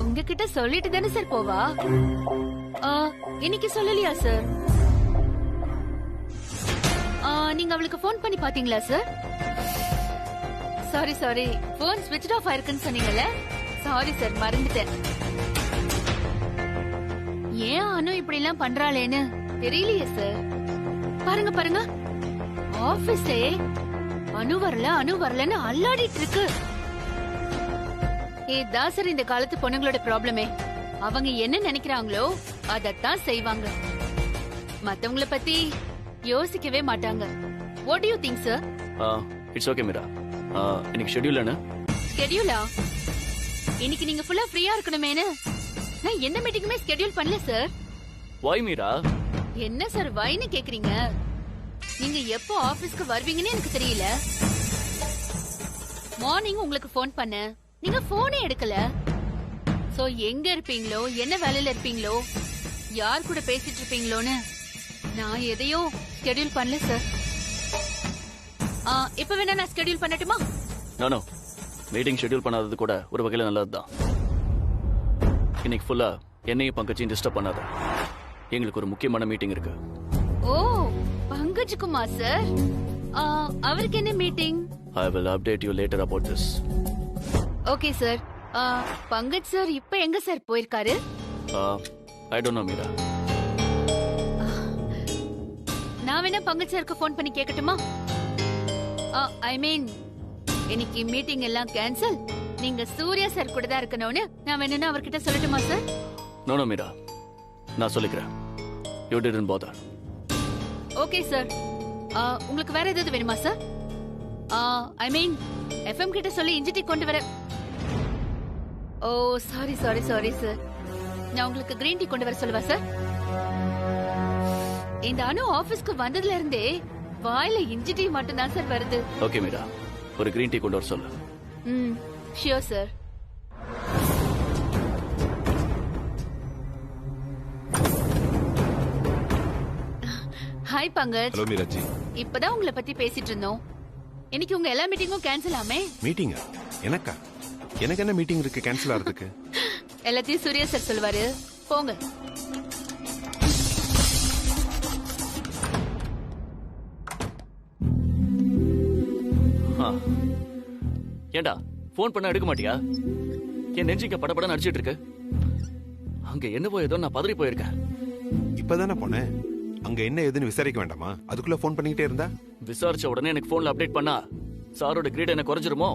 உங்ககிட்ட சொல்லிட்டு தானே சார் போவா. இன்னைக்கு சொல்லலையா சார்? நீங்க அவளுக்கு போன் பண்ணி பாத்தீங்களா சார்? சாரி போன் ஸ்விட்ச் ஆஃப் ஆயிருக்குன்னு சொன்னீங்கல்ல. சாரி சார், மறந்துட்டேன். ஏன் அனு இப்படி எல்லாம் பண்றாளேன்னு தெரியலையே சார். பாருங்க ஆபீஸே அனு வரலன்னு அல்லாடிட்டு இருக்கு. இதான் சார் இந்த காலத்து பொண்ணுங்களோட ப்ராப்ளமே. அவங்க என்ன நினைக்கிறாங்களோ அதத்தான் செய்வாங்க. மத்தவங்கள பத்தி யோசிக்கவே மாட்டாங்க. What do you think, sir? It's okay, Meera. இன்னைக்கு ஷெட்யூல் என்ன? ஸ்கெட்யூலா? இன்னைக்கு நீங்க ஃபுல்லா ஃப்ரீயா இருக்கணுமேனு நான் எந்த மீட்டிங்குமே ஸ்கெட்யூல் பண்ணல சார். Why, மீரா? என்ன சார் வைன்னு கேக்குறீங்க? நீங்க எப்போ ஆபீஸ்க்கு வருவீங்கன்னு எனக்கு தெரியல. மார்னிங் உங்களுக்கு ஃபோன் பண்ண, நீங்க போனே எடுக்கல. சோ எங்க இருப்பீங்களோ, என்ன வேலையில இருப்பீங்களோ, யார் கூட பேசிட்டு இருப்பீங்களோன்னு நான் எதையும் ஸ்கெட்யூல் பண்ணல சார். இப்ப வேணா நான் ஸ்கெட்யூல் பண்ணட்டுமா? நோ, மீட்டிங் ஷெட்யூல் பண்ணாதது கூட ஒரு வகையில நல்லதுதான். இன்னைக்கு ஃபுல்லா என்னையும் பங்கஜையும் டிஸ்டர்ப் பண்ணாத. எங்களுக்கு ஒரு முக்கியமான மீட்டிங் இருக்கு. ஓ, பங்கஜுக்குமா சார்? அவருக்கு என்ன meeting? I will update you later about this. Okay sir. Pankaj sir இப்ப எங்க சார் போயிருக்காரு? I don't know, Meera. நான் வேணா பங்கஜ் சாருக்கு ஃபோன் பண்ணி கேட்கட்டுமா? ஐ மீன் இன்னைக்கு மீட்டிங் எல்லாம் கேன்சல். நீங்க சூர்யா சார் கூட தான் இருக்கணும்னு நான் வேணும்னா அவர்கிட்ட சொல்லட்டுமா சார்? நோ, மீரா, நான் சொல்லிக்கிறேன். You didn't bother. Okay sir. உங்களுக்கு வேற ஏதாவது வேணுமா சார்? ஐ மீன் எஃப்எம் கிட்ட சொல்லி இன்ஜிடி கொண்டு வர. ஓ சாரி சார். நான் உங்களுக்கு கிரீன் டீ கொண்டு வர சொல்லவா சார்? இந்த அனு ஆபீஸ்க்கு வந்ததுல இருந்தே வாயில இஞ்சி டீ மட்டும் தான் சார் வருது. ஓகே மீரா, ஒரு கிரீன் டீ கொண்டு வர சொல்லு. Sure sir. Hi Pankaj. Hello Meeraji. இப்பதான் உங்களை பத்தி பேசிட்டு இருந்தோம். இன்னைக்கு உங்க எல்லா மீட்டிங்கும் கேன்சல் ஆமே. மீட்டிங்கா? எனக்கா? எனக்கு என்ன மீட்டிங் இருக்கு கேன்சல் ஆகிறதுக்கு? எல்லாத்தையும் சூர்யா சார் சொல்லுவாரு, போங்க. ஏண்டா போன் பண்ண எடுக்க மாட்டியா? என் நெஞ்சிக்க படபடன்னு அடிச்சிட்டு இருக்கு. அங்க என்னவோ ஏதோ நான் பதறி போயிருக்கேன். இப்பதானே போனேன். அங்க என்ன ஏதுன்னு விசாரிக்க வேண்டாமா? அதுக்குள்ள போன் பண்ணிக்கிட்டே இருந்தா? விசாரிச்ச உடனே எனக்கு போன்ல அப்டேட் பண்ணா சாரோட கிரேட் என்ன குறைஞ்சிருமோ?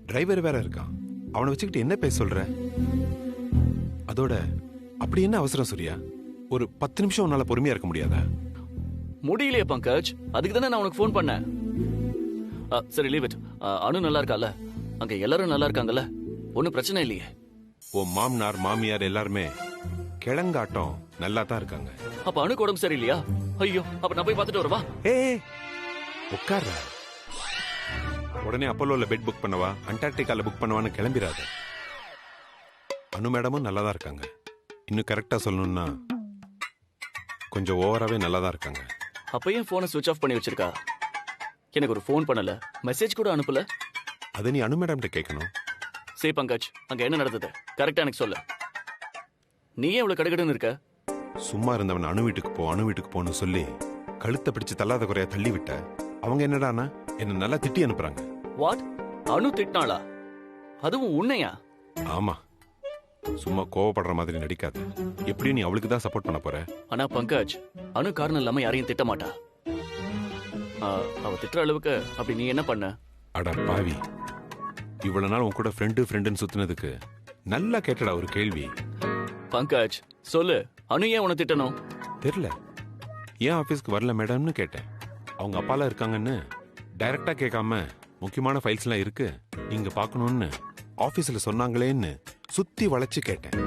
டிரைவர் வேற இருக்கான். அவனை வச்சுக்கிட்டு என்ன பேச சொல்ற? அதோட அப்படி என்ன அவசரம் சூர்யா? ஒரு 10 நிமிஷம் உன்னால பொறுமையா இருக்க முடியாதா? முடியலையே பங்கஜ், அதுக்கு தானே நான் உனக்கு போன் பண்ணேன். சரி லீவ் இட். அனு நல்லா இருக்கால? அங்க எல்லாரும் நல்லா இருக்காங்கல்ல? ஒன்னும் பிரச்சனை இல்லையே? ஓ மாமனார் மாமியார் எல்லாருமே கிழங்காட்டம் நல்லா தான் இருக்காங்க. அப்ப அணுக்கு உடம்பு சரியில்லையா? ஐயோ, அப்ப நான் போய் பார்த்துட்டு வரவா? உட்கார. உடனே அப்போலோல பெட் புக் பண்ணவா, அண்டார்டிகால புக் பண்ணவான்னு கிளம்பிராத. அனு மேடமும் நல்லா தான் இருக்காங்க. இன்னும் கரெக்டா சொல்லணும்னா கொஞ்சம் ஓவராவே நல்லா தான் இருக்காங்க. அப்ப ஏன் போனை சுவிட்ச் ஆஃப் பண்ணி வச்சிருக்கா? எனக்கு ஒரு போன் பண்ணல, மெசேஜ் கூட அனுப்பல. அதை நீ அனு மேடம் கேட்கணும். சரி பங்கஜ், அங்க என்ன நடந்தது கரெக்டா எனக்கு சொல்லு. நீ ஏன் இவ்வளவு கடுகடுன்னு இருக்க? சும்மா இருந்தவன் அணு வீட்டுக்கு போ அணு வீட்டுக்கு போன்னு சொல்லி கழுத்தை பிடிச்சு தள்ளாத குறையா தள்ளி விட்ட. அவங்க என்னடானா என்ன நல்லா திட்டி அனுப்புறாங்க. வாட்? அணு திட்டினாளா? அதுவும் உன்னையா? ஆமா. சும்மா கோவப்படுற மாதிரி நடிக்காத. எப்படியும் நீ அவளுக்கு தான் சப்போர்ட் பண்ண போற. ஆனா பங்கஜ், அணு காரணம் இல்லாம யாரையும் திட்ட மாட்டா. அவ திட்டுற அளவுக்கு அப்படி நீ என்ன பண்ண? அட பாவி, இவ்வளவு நாள் உன் கூட ஃப்ரெண்டுன்னு சுத்தினதுக்கு நல்லா கேட்டடா ஒரு கேள்வி. பங்கஜ் சொல்லு, அனு ஏன் உன திட்டணும்? தெரியல. ஏன் ஆபீஸ்க்கு வரல மேடம்னு கேட்டேன். அவங்க அப்பாலாம் இருக்காங்கன்னு டைரக்டா கேட்காம முக்கியமான ஃபைல்ஸ் எல்லாம் இருக்கு நீங்க பாக்கணும்னு ஆபீஸ்ல சொன்னாங்களேன்னு சுத்தி வளைச்சு கேட்டேன்.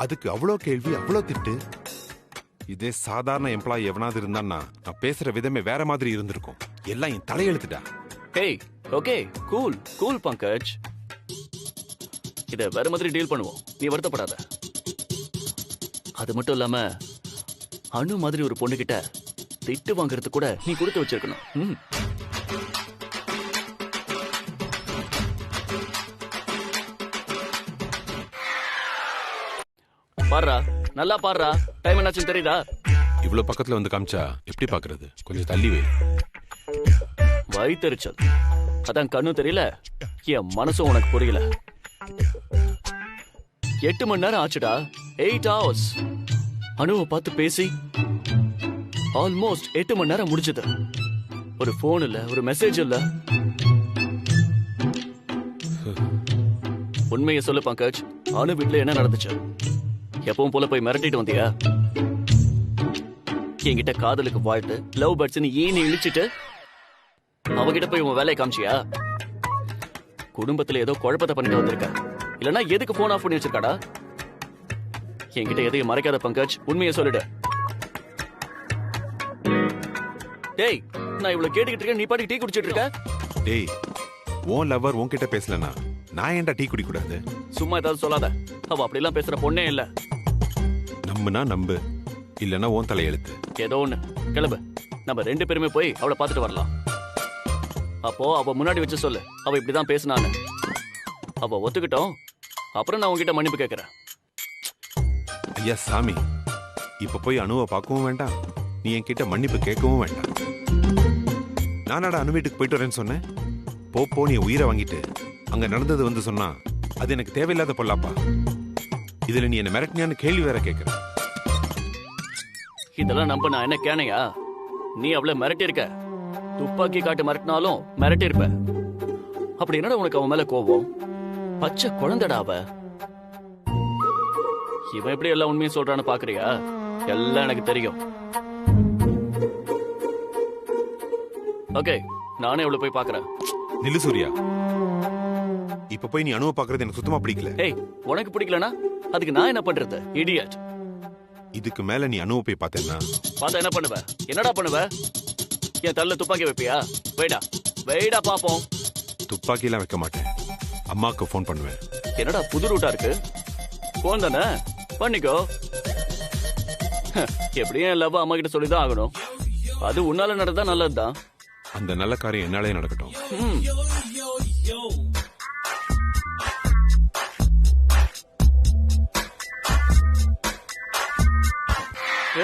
அதுக்கு அவ்வளோ கேள்வி, அவ்வளோ திட்டு. இதே சாதாரண எம்ப்ளாயி எவனாவது இருந்தான்னா நான் பேசுற விதமே வேற மாதிரி இருந்திருக்கும். எல்லாம் என் தலையெழுத்துடா. Hey, okay, cool cool Pankaj. இத வேற மாதிரி டீல் பண்ணுவோம், நீ வருத்தப்படாத. அது மட்டும் இல்லாம அணு மாதிரி ஒரு பொண்ணு கிட்ட திட்டு வாங்குறது கூட நீ கொடுத்து வச்சிருக்கணும். பாடுறா, நல்லா பாடுறா. டைம் என்னாச்சுன்னு தெரியுதா? இவ்வளவு பக்கத்துல வந்து காமிச்சா எப்படி பாக்குறது? கொஞ்சம் தள்ளி வை. வயித்தெரிச்சல். அதான் கண்ணு தெரியல, என் மனசும் உனக்கு புரியல. 8 மணி நேரம் ஆச்சுடா. 8 hours. அணுவை பார்த்து பேசி ஆல்மோஸ்ட் 8 மணி நேரம் முடிஞ்சது. ஒரு போன் இல்ல, ஒரு மெசேஜ் இல்ல. உண்மையை சொல்லு பங்கஜ், அணு வீட்டுல என்ன நடந்துச்சு? எப்பவும் போல போய் மிரட்டிட்டு வந்தியா? என்கிட்ட காதலுக்கு வாழ்த்து, லவ் பேர்ட்ஸ் ஏன் இழிச்சிட்டு அவகிட்ட போய் உன் வேலையை காமிச்சியா? குடும்பத்துல ஏதோ குழப்பத்தை பண்ணிட்டு வந்திருக்க. இல்லனா எதுக்கு போன் ஆஃப் பண்ணி வச்சிருக்காடா? என்கிட்ட எதையும் மறைக்காத பங்கஜ், உண்மையை சொல்லிடு. டேய், நான் இவ்வளவு கேட்டுக்கிட்டு இருக்கேன், நீ பாட்டுக்கு டீ குடிச்சிட்டு இருக்க. டேய், உன் லவர் உன்கிட்ட பேசலனா நான் ஏன்டா டீ குடிக்க கூடாது? சும்மா ஏதாவது சொல்லாத. அவ அப்படி எல்லாம் பேசுற பொண்ணே இல்ல. நம்புனா நம்பு, இல்லனா உன் தலையெழுத்து. ஏதோ ஒண்ணு, கிளம்பு. நம்ம 2 பேருமே போய் அவளை பார்த்துட்டு வரலாம். அப்போ அவ முன்னாடி வச்சு சொல்லு, அவ இப்படிதான் பேசினான்னு. அவ ஒத்துக்கிட்டோம், அப்புறம் நான் உங்ககிட்ட மன்னிப்பு கேட்கிறேன். ஐயா சாமி, இப்ப போய் அணுவை பார்க்கவும் வேண்டாம், நீ என்கிட்ட மன்னிப்பு கேட்கவும் வேண்டாம். நானாடா அணு வீட்டுக்கு போயிட்டு வரேன்னு சொன்னேன். போ நீ உயிரை வாங்கிட்டு அங்க நடந்தது வந்து சொன்னா அது எனக்கு தேவையில்லாத பொல்லாப்பா. இதுல நீ என்ன மிரட்டினியான்னு கேள்வி வேற கேட்கிற. இதெல்லாம் நம்ப நான் என்ன கேனையா? நீ அவ்வளவு மிரட்டி இருக்க. துப்பாக்கி காட்டு மிரட்டினாலும் மிரட்டி இருப்ப. அப்படி என்னடா உனக்கு அவன் மேல கோபம்? பச்சை குழந்தைடா அவ. இவன் எப்படி எல்லாம் உண்மையை சொல்றான்னு பாக்குறியா? எல்லாம் எனக்கு தெரியும். ஓகே, நானே இவ்வளவு போய் பாக்குறேன். நில்லு சூர்யா, இப்ப போய் நீ அணுவை பாக்குறது எனக்கு சுத்தமா பிடிக்கல. ஏய், உனக்கு பிடிக்கலனா அதுக்கு நான் என்ன பண்றது? இடியட். இதுக்கு மேல நீ அணுவை போய் பார்த்தேன்னா பார்த்தா என்ன பண்ணுவ? என்னடா பண்ணுவ? என் தள்ள துப்பாக்கி வைப்பியா? வெயிடா பாப்போம். துப்பாக்கி எல்லாம் வைக்க மாட்டேன். அம்மாக்கு போன் பண்ணுவேன். என்னடா புது ரூட்டா இருக்கு? போன் தானே, பண்ணிக்கோ. எப்படியும் என் லவ் அம்மா கிட்ட சொல்லிதான் ஆகணும். அது உன்னால நடந்தா நல்லதுதான். அந்த நல்ல காரியம் என்னாலே நடக்கட்டும். ம்.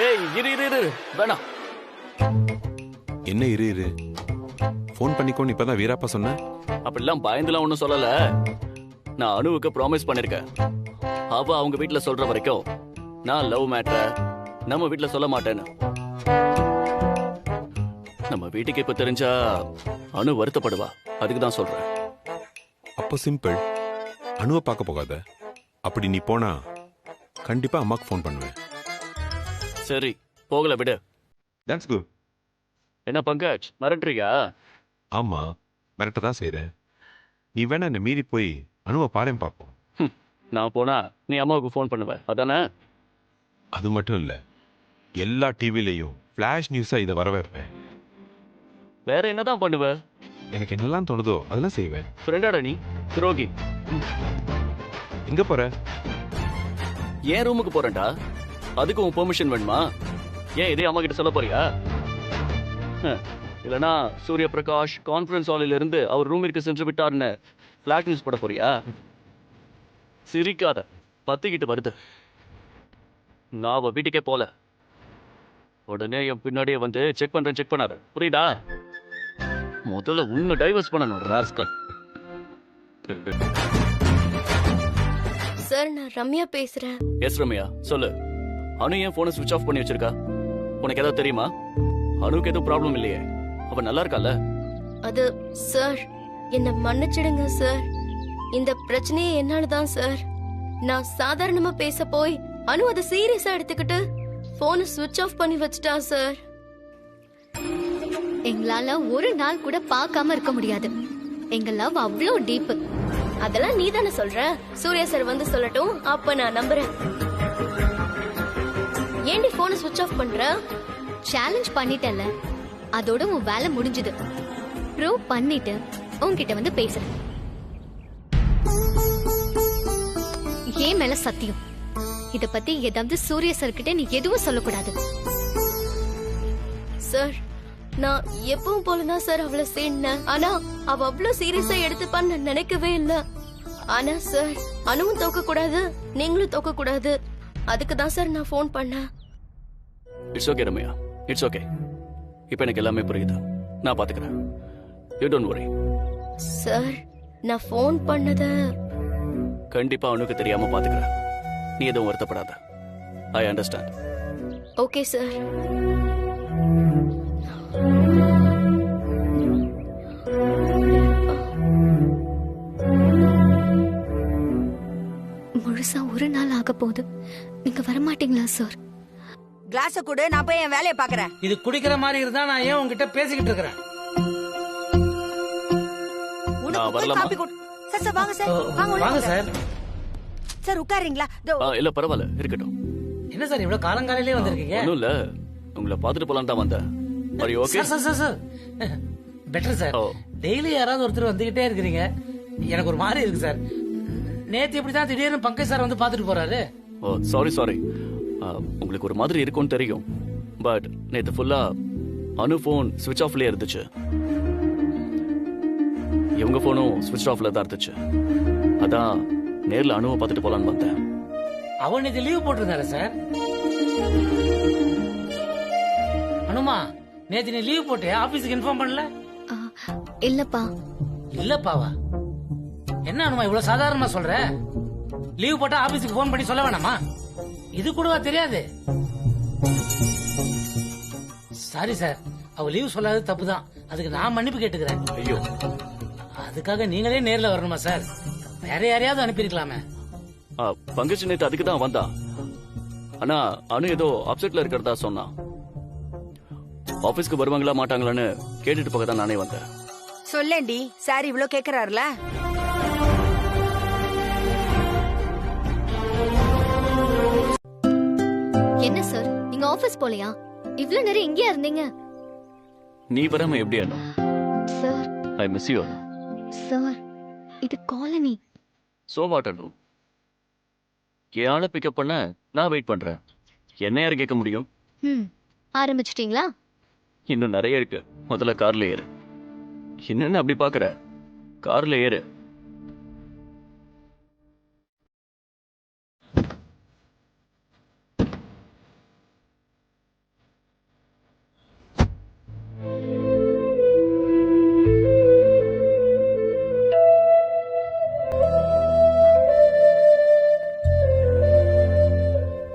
ஏய் இரு இரு இரு வேணாம். என்ன இரு இரு ஃபோன் பண்ணிக்கோன்னு இப்பதான் வீராப்பா சொன்ன. அப்படிலாம் பயந்துலாம் ஒன்றும் சொல்லல. நான் அனுவுக்கு ப்ராமிஸ் பண்ணிருக்கேன். அவ அவங்க வீட்ல சொல்ற வரைக்கும் நான் லவ் மேட்டரை நம்ம வீட்ல சொல்ல மாட்டேன்னு. நம்ம வீட்டுக்கு இப்ப தெரிஞ்சா அனு வருத்தப்படுவா. அதுக்கு தான் சொல்றேன். அப்போ சிம்பிள், அனுவை பார்க்க போகாத. அப்படி நீ போனா கண்டிப்பா அம்மாக்கு ஃபோன் பண்ணுவேன். சரி போகல விடு. That's good. என்ன பங்கஜ் மறந்துறியா? ஆமா, மிரட்ட தான் செய்றேன். நீ வேணா என்ன மீறி போய் அனுவை பாரேன் பார்ப்போம். நான் போனா நீ அம்மாவுக்கு ஃபோன் பண்ணுவ அதானே? அது மட்டும் இல்ல, எல்லா டிவிலையும் ஃபிளாஷ் நியூஸா இதை வர வைப்பேன். வேற என்னதான் பண்ணுவ? எனக்கு என்னெல்லாம் தோணுதோ அதெல்லாம் செய்வேன். ஃப்ரெண்டாடா நீ துரோகி. எங்க போற? ஏன் ரூமுக்கு போறேன்டா. அதுக்கு உன் பெர்மிஷன் வேணுமா? ஏன் இதே அம்மா கிட்ட சொல்ல போறியா? இல்லனா சூரிய பிரகாஷ் கான்ஃபரன்ஸ் ஹாலில் இருந்து அவர் ரூமிற்கு சென்று விட்டார்னு ஃபிளாக் நியூஸ் போட போறியா? சிரிக்காத, பத்திக்கிட்டு வருது. நான் அவ வீட்டுக்கே போல. உடனே என் பின்னாடியே வந்து செக் பண்ணாரு. புரியுதா? முதல்ல உன்னை டைவர்ஸ் பண்ணணும் ராஸ்கல். சார் நான் ரம்யா பேசுறேன். எஸ் ரம்யா சொல்லு. அனு ஏன் போனை சுவிட்ச் ஆஃப் பண்ணி வச்சிருக்கா? உனக்கு ஏதாவது தெரியுமா? அனுக்கு எதுவும் ப்ராப்ளம் இல்லையே, அவ நல்லா இருக்கால? அது சார் என்ன மன்னிச்சிடுங்க சார். இந்த பிரச்சனையே என்னாலதான் சார். நான் சாதாரணமா பேச போய் அனு அதை சீரியஸா எடுத்துக்கிட்டு போனை சுவிட்ச் ஆஃப் பண்ணி வச்சிட்டா சார். எங்களால ஒரு நாள் கூட பார்க்காம இருக்க முடியாது. எங்க லவ் அவ்வளோ டீப். அதெல்லாம் நீ தானே சொல்ற. சூர்யா சார் வந்து சொல்லட்டும், அப்ப நான் நம்புறேன். ஏண்டி போனை சுவிட்ச் ஆஃப் பண்ற? சேலஞ்ச் பண்ணிட்டல, அதோட உன் வேலை முடிஞ்சது. ப்ரூவ் பண்ணிட்டு உன்கிட்ட வந்து பேசுறேன். ஏன் மேல சத்தியம். இத பத்தி ஏதாவது சூர்யா சார் கிட்ட நீ எதுவும் சொல்லக்கூடாது. சார் நான் எப்பவும் போலதான் சார் அவளை சேர்ந்தேன். ஆனா அவ அவ்வளவு சீரியஸா எடுத்துப்பான்னு நான் நினைக்கவே இல்ல. ஆனா சார் அனுவும் தோக்க கூடாது, நீங்களும் தோக்க கூடாது. அதுக்கு தான் சார் நான் ஃபோன் பண்ணேன். It's okay Ramya, it's okay. இப்போ எனக்கு எல்லாமே புரியுது. நான் பாத்துக்கிறேன். You don't worry. சார் நான் ஃபோன் பண்ணத கண்டிப்பா அவனுக்கு தெரியாம பாத்துக்கிறேன். நீ எதுவும் வருத்தப்படாத. I understand. Okay sir. முழுசா ஒரு நாள் ஆக போகுது. நீங்க வரமாட்டீங்களா சார்? கிளாஸ கூட நான் போய் என் வேலையை பாக்குறேன். இது குடிக்கிற மாதிரி இருந்தா நான் ஏன் உங்ககிட்ட பேசிக்கிட்டு இருக்கிறேன்? நான் வரலாமா? காபி கொடு. சார் சார் வாங்க சார். வாங்க சார். சார் உட்காருங்களா? இல்ல பரவாயில்ல இருக்கட்டும். என்ன சார் இவ்வளவு காலங்காலையிலே வந்திருக்கீங்க? ஒண்ணும் இல்ல, உங்களை பாத்துட்டு போலாம் தான் வந்தேன். Are you okay? Sir sir sir better sir. Daily யாராவது ஒருத்தர் வந்துகிட்டே இருக்கிறீங்க, எனக்கு ஒரு மாதிரி இருக்கு சார். நேத்து இப்படிதான் திடீர்னு பங்கஜ் சார் வந்து பாத்துட்டு போறாரு. ஓ சாரி. உங்களுக்கு ஒரு மாதிரி இருக்கும்னு தெரியும். பட் நேத்து ஃபுல்லா அனு போன் ஸ்விட்ச் ஆஃப்லயே இருந்துச்சு. இவங்க போனும் ஸ்விட்ச் ஆஃப்ல தான் இருந்துச்சு. அதான் நேர்ல அனுவை பார்த்துட்டு போலான்னு வந்தேன். அவன் நேத்து லீவ் போட்டிருந்தாரு சார். அனுமா நேத்து நீ லீவ் போட்டு ஆபீஸுக்கு இன்ஃபார்ம் பண்ணல? இல்லப்பா. இல்லப்பாவா? என்ன அனுமா இவ்வளவு சாதாரணமா சொல்ற? லீவ் போட்டா ஆபீஸுக்கு போன் பண்ணி சொல்ல வேணாமா? இது கூடவா தெரியாது? சாரி சார், அவ லீவ் சொல்லாதது தப்புதான். அதுக்கு நான் மன்னிப்பு கேட்டுக்கிறேன். ஐயோ, அதுக்காக நீங்களே நேர்ல வரணுமா சார்? வேற யாரையாவது அனுப்பியிருக்கலாமே. பங்கஜ் நேத்து அதுக்கு தான் வந்தா. ஆனா அனு ஏதோ அப்செட்ல இருக்கிறதா சொன்னா. ஆபீஸ்க்கு வருவாங்களா மாட்டாங்களான்னு கேட்டுட்டு போக தான் நானே வந்தேன். சொல்லேண்டி, சார் இவ்ளோ கேக்குறாருல. என்ன சார் நீங்க ஆபீஸ் போலையா? இவ்ளோ நேரம் எங்கேயா இருந்தீங்க? நீ வராம எப்படி Anu? Sir I miss you. Sir இது காலனி. So what Anu? என் ஆளை பிக்கப் பண்ண நான் வெயிட் பண்றேன். என்ன யாரு கேட்க முடியும்? ஆரம்பிச்சிட்டீங்களா? இன்னும் நிறைய இருக்கு. முதல்ல கார்ல ஏறு. என்னன்னு அப்படி பாக்குற? கார்ல ஏறு.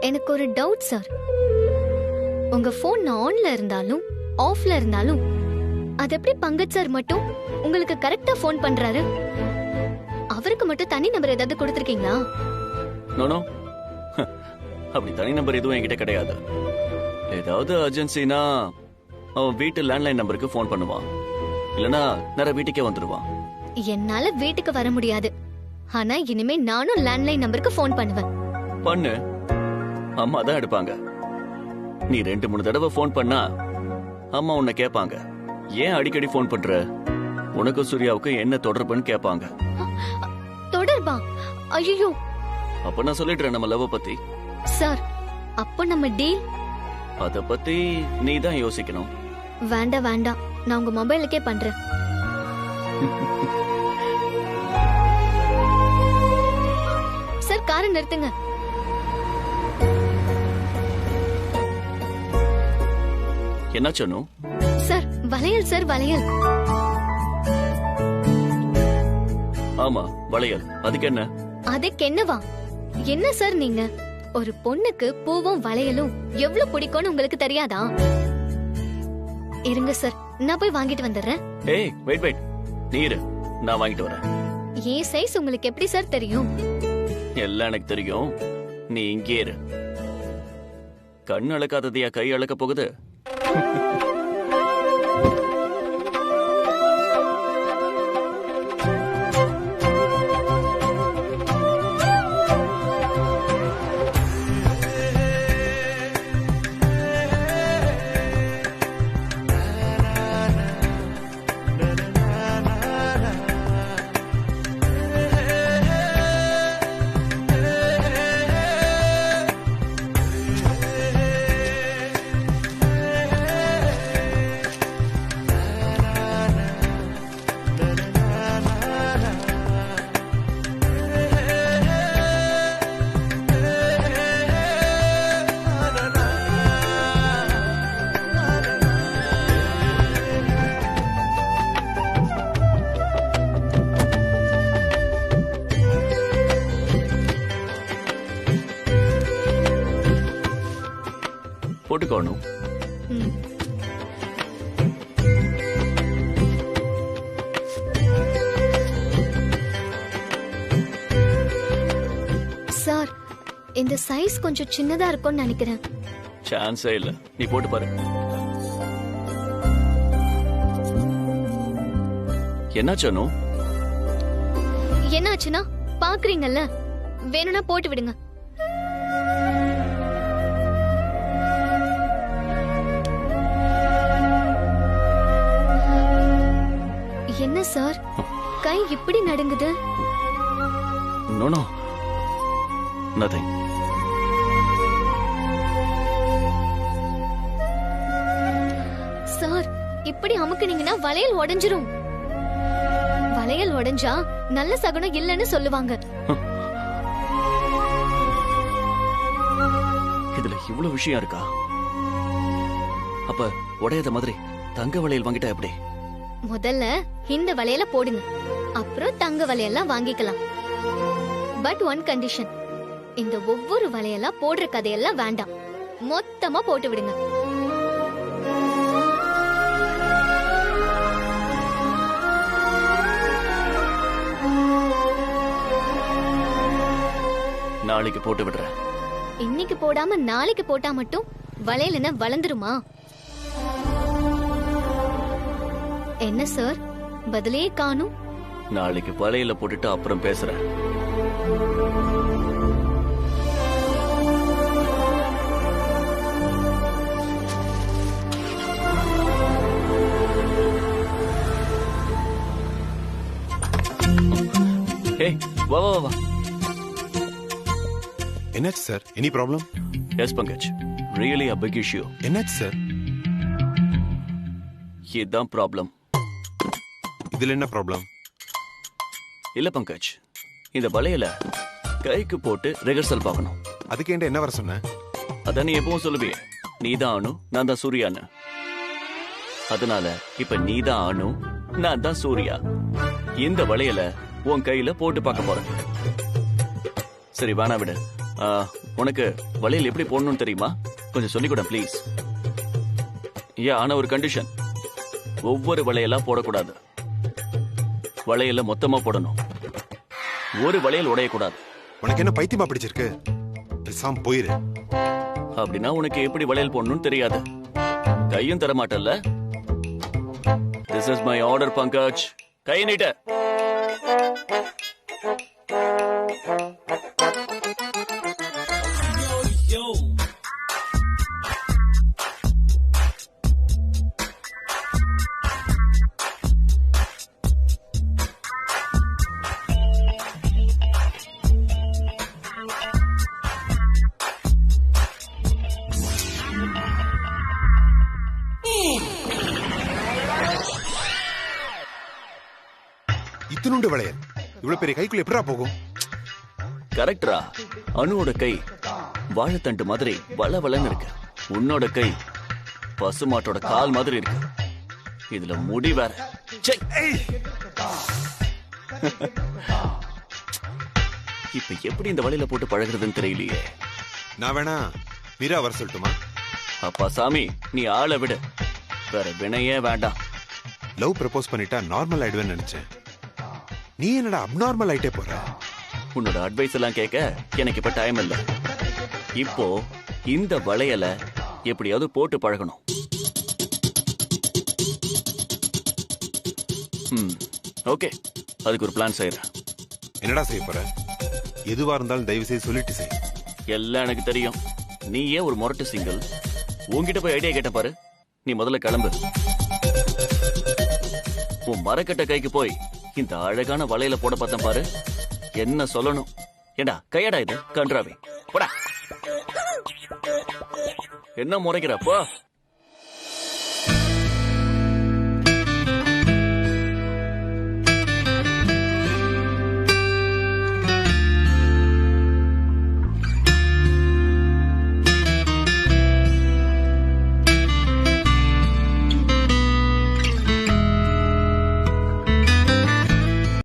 எனக்கு ஒரு டவுட் சார். உங்க போன் ஆன்ல இருந்தாலும் ஆஃப்ல இருந்தாலும் அது எப்படி பங்கஜ் சார் மட்டும் உங்களுக்கு கரெக்டா போன் பண்றாரு? அவருக்கு மட்டும் தனி நம்பர் ஏதாவது கொடுத்திருக்கீங்களா? நோ அப்படி தனி நம்பர் எதுவும் என்கிட்ட கிடையாது. ஏதாவது அர்ஜென்சினா அவன் வீட்டு லேண்ட்லைன் நம்பருக்கு ஃபோன் பண்ணுவான், இல்லனா நேரா வீட்டுக்கே வந்துடுவான். என்னால வீட்டுக்கு வர முடியாது, ஆனா இனிமே நானும் லேண்ட்லைன் நம்பருக்கு ஃபோன் பண்ணுவேன். பண்ணு, அம்மா தான் எடுப்பாங்க. நீ 2-3 தடவை ஃபோன் பண்ணா அம்மா உன்னை கேட்பாங்க, ஏன் அடிக்கடி ஃபோன் பண்ற, உனக்கும் சூர்யாவுக்கும் என்ன தொடர்புன்னு கேட்பாங்க. தொடர்பா? ஐயோ. அப்ப நான் சொல்லிடுறேன் நம்ம லவ் பத்தி. சார், அப்போ நம்ம டீல்? அத பத்தி நீ தான் யோசிக்கணும். வேண்டாம் வேண்டாம், நான் உங்க மொபைலுக்கே பண்றேன். சார், காரை நிறுத்துங்க. என்ன சொன்னு? சார், வளையல் சார், வளையல். ஆமா, வளையல். அதுக்கு என்ன? அதுக்கு என்னவா? என்ன சார் நீங்க? ஒரு பொண்ணுக்கு பூவும் வளையலும் எவ்வளவு பிடிக்கும்னு உங்களுக்கு தெரியாதா? இருங்க சார், நான் போய் வாங்கிட்டு வந்துடுறேன். ஏய், வெயிட், நீ இரு, நான் வாங்கிட்டு வரேன். ஏன் சைஸ் உங்களுக்கு எப்படி சார் தெரியும்? எல்லாம் எனக்கு தெரியும், நீ இங்கே இரு. கண் அளக்காததையா கை அளக்க போகுது? போட்டுக்கணும். சார், இந்த சைஸ் கொஞ்சம் சின்னதா இருக்கும்னு நினைக்கிறேன். சான்ஸே இல்ல, நீ போட்டு பாரு. என்னாச்சு? என்னாச்சுன்னா பாக்குறீங்கல்ல, வேணும்னா போட்டு விடுங்க. என்ன சார், கை இப்படி நடுங்குது? No, nothing. சார், இப்படி அமுக்குனீங்கன்னா வளையல் உடைஞ்சிரும். வளையல் உடைஞ்சா நல்ல சகுனம் இல்லைன்னு சொல்லுவாங்க. இதுல இவ்வளவு விஷயம் இருக்கா? அப்ப உடையாத மாதிரி தங்க வளையல் வாங்கிட்டா எப்படி? முதல்ல இந்த வளையல போடுங்க, அப்புறம் தங்க வளையல்லாம் வாங்கிக்கலாம். பட் ஒன் கண்டிஷன், இந்த ஒவ்வொரு வளையலா போடுற கதையெல்லாம் வேண்டாம், மொத்தமா போட்டு விடுங்க. நாளைக்கு போட்டு விடுறேன். இன்னைக்கு போடாம நாளைக்கு போட்டா மட்டும் வளையல் என்ன வளர்ந்துருமா? என்ன சார், பதிலே காணும்? நாளைக்கு வளையல போட்டுட்டு அப்புறம் பேசுறேன். ஏய், வா வா வா. என்னாச்சு sir? Any problem? Yes Pankaj, really a big issue. என்னாச்சு சார்? இதுதான் ப்ராப்ளம். இதுல என்ன ப்ராப்ளம்? இல்ல பங்கஜ், இந்த வளையல கைக்கு போட்டு ரிஹர்சல் பார்க்கணும். அதுக்கு ஏன்டா என்ன வர சொன்ன? அதான் நீ எப்பவும் சொல்லுவியே, நீதான் அனு, நான் தான் சூர்யான்னு. அதனால இப்ப நீதான் அனு, நான் தான் சூர்யா. இந்த வளையல உன் கையில போட்டு பார்க்க போறேன். சரி வேணா விடு. உனக்கு வளையல் எப்படி போடணும்னு தெரியுமா? கொஞ்சம் சொல்லிக் கொடு ப்ளீஸ். ஆனா ஒரு கண்டிஷன், ஒவ்வொரு வளையலா போடக்கூடாது. வளையல மொத்தமா போடணும். ஒரு வளையல் உடையக்கூடாது. உனக்கு என்ன பைத்தியமா பிடிச்சிருக்கு? பேசாம போயிரு. அப்படின்னா உனக்கு எப்படி வளையல் போடணும்னு தெரியாது. கையும் தர மாட்டல்ல? This is my order, Pankaj. கை நீட்ட. இத்தனுண்டு வளையல் இவ்வளவு பெரிய கைக்குள்ள எப்படா போகும்? கரெக்டரா? அனுவோட கை வாழைத்தண்டு மாதிரி வளவளன்னு இருக்கு. உன்னோட கை பசுமாட்டோட கால் மாதிரி இருக்கு. இதுல முடி வேற. இப்ப எப்படி இந்த வளையல போட்டு பழகுறதுன்னு தெரியலையே. நான் வேணா மீரா வர சொல்லட்டுமா? அப்பா சாமி, நீ ஆளை விடு. வேற வினையே வேண்டாம். லவ் ப்ரப்போஸ் பண்ணிட்டா நார்மல் ஆயிடுவேன்னு நினைச்சேன். நீ என்னடா அப்நார்மல் ஆயிட்டே போற? உன்னோட அட்வைஸ் எல்லாம் கேட்க எனக்கு இப்ப டைம் இல்ல. இப்போ இந்த வளையல எப்படியாவது போட்டு பழகணும். ஓகே, அதுக்கு ஒரு பிளான் செய்யறேன். என்னடா செய்ய போற? எதுவா இருந்தாலும் தயவு செய்து சொல்லிட்டு செய். எல்லாம் எனக்கு தெரியும். நீ ஏன் ஒரு மொரட்டு சிங்கிள்? உன்கிட்ட போய் ஐடியா கேட்ட பாரு. நீ முதல்ல கிளம்பு. உன் மரக்கட்ட கைக்கு போய் இந்த அழகான வளையல போட பார்த்தேன் பாரு. என்ன சொல்லணும்? ஏண்டா கையடா இது கன்றாவே. போடா. என்ன முறைக்கிறப்போ?